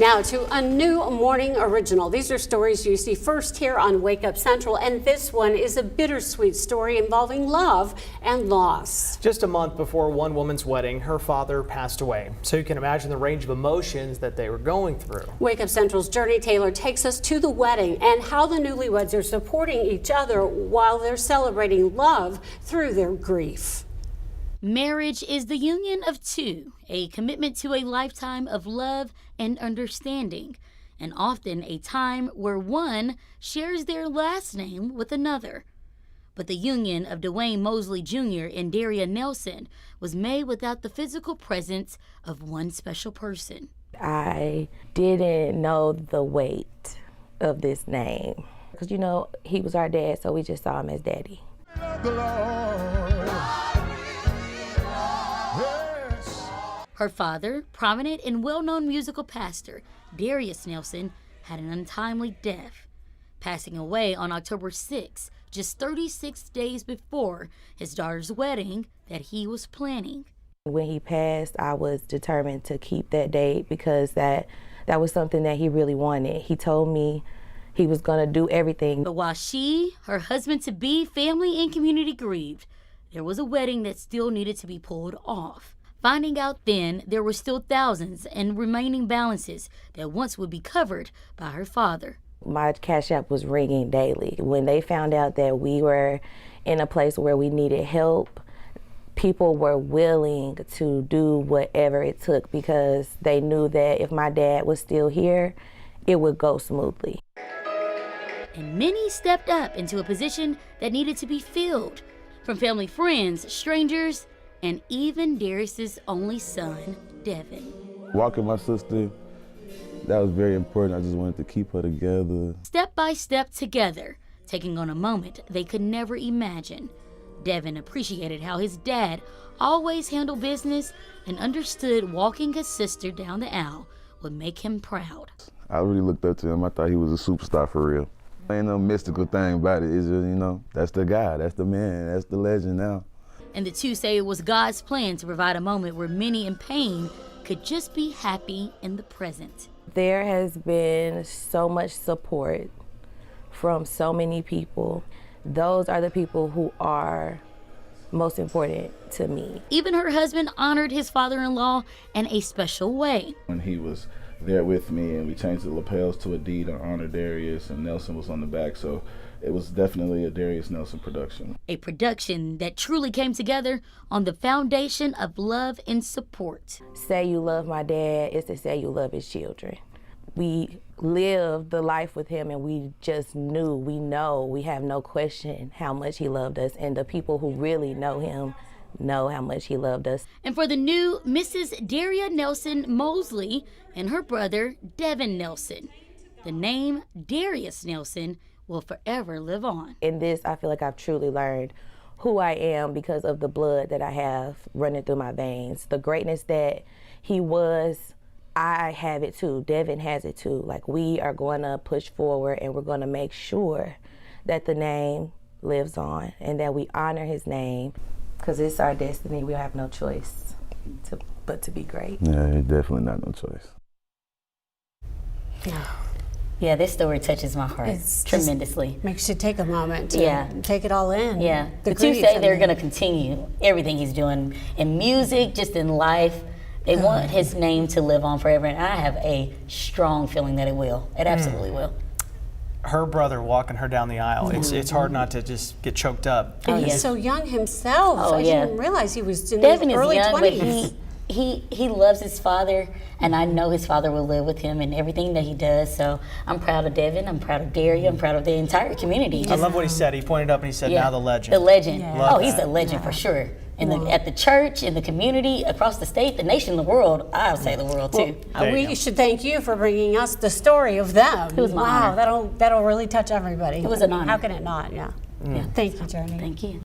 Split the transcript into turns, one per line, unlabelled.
Now to a new morning original. These are stories you see first here on Wake Up Central, and this one is a bittersweet story involving love and loss.
Just a month before one woman's wedding, her father passed away. So you can imagine the range of emotions that they were going through.
Wake Up Central's Journey Taylor takes us to the wedding and how the newlyweds are supporting each other while they're celebrating love through their grief.
Marriage is the union of two, a commitment to a lifetime of love and understanding, and often a time where one shares their last name with another. But the union of Dwayne Mosley Jr. and Daria Nelson was made without the physical presence of one special person.
I didn't know the weight of this name because, you know, he was our dad, so we just saw him as daddy.
Her father, prominent and well-known musical pastor, Darius Nelson, had an untimely death, passing away on October 6, just 36 days before his daughter's wedding that he was planning.
When he passed, I was determined to keep that date because that was something that he really wanted. He told me he was going to do everything.
But while she, her husband-to-be, family, and community grieved, there was a wedding that still needed to be pulled off. Finding out then there were still thousands and remaining balances that once would be covered by her father.
My Cash App was ringing daily. When they found out that we were in a place where we needed help, people were willing to do whatever it took because they knew that if my dad was still here, it would go smoothly.
And many stepped up into a position that needed to be filled, from family friends, strangers, and even Darius's only son, Devin.
Walking my sister, that was very important. I just wanted to keep her together.
Step by step together, taking on a moment they could never imagine. Devin appreciated how his dad always handled business and understood walking his sister down the aisle would make him proud.
I really looked up to him. I thought he was a superstar for real. Ain't no mystical thing about it. It's just, you know, that's the guy, that's the man, that's the legend now.
And the two say it was God's plan to provide a moment where many in pain could just be happy in the present.
There has been so much support from so many people. Those are the people who are most important to me.
Even her husband honored his father-in-law in a special way.
When he was there with me and we changed the lapels to a D to honor Darius, and Nelson was on the back, so it was definitely a Darius Nelson production.
A production that truly came together on the foundation of love and support.
Say you love my dad is to say you love his children. We lived the life with him and we just knew, we have no question how much he loved us, and the people who really know him know how much he loved us.
And for the new Mrs. Daria Nelson Mosley and her brother, Devin Nelson, the name Darius Nelson will forever live on.
In this, I feel like I've truly learned who I am because of the blood that I have running through my veins. The greatness that he was, I have it too. Devin has it too. Like, we are going to push forward and we're going to make sure that the name lives on and that we honor his name because it's our destiny. We have no choice but to be great.
Yeah, definitely not no choice.
Yeah, this story touches my heart tremendously.
Makes you take a moment to take it all in.
Yeah, the two say they're going to continue everything he's doing in music, just in life. They want his name to live on forever, and I have a strong feeling that it will. It absolutely will.
Her brother walking her down the aisle, it's hard not to just get choked up.
And he's so young himself.
Oh,
I
yeah.
didn't realize he was in
Devin
his early
is young,
20s.
but he loves his father, and I know his father will live with him in everything that he does. So I'm proud of Devin, I'm proud of Daria, I'm proud of the entire community.
I love what he said. He pointed up and he said, now the legend.
The legend.
Yeah.
Oh, he's a legend for sure. At the church, in the community, across the state, the nation, the world. I would say the world too.
We should thank you for bringing us the story of them.
It was my honor.
That'll really touch everybody.
It was an honor.
How can it not? Yeah. Thank you, Journey.
Thank you.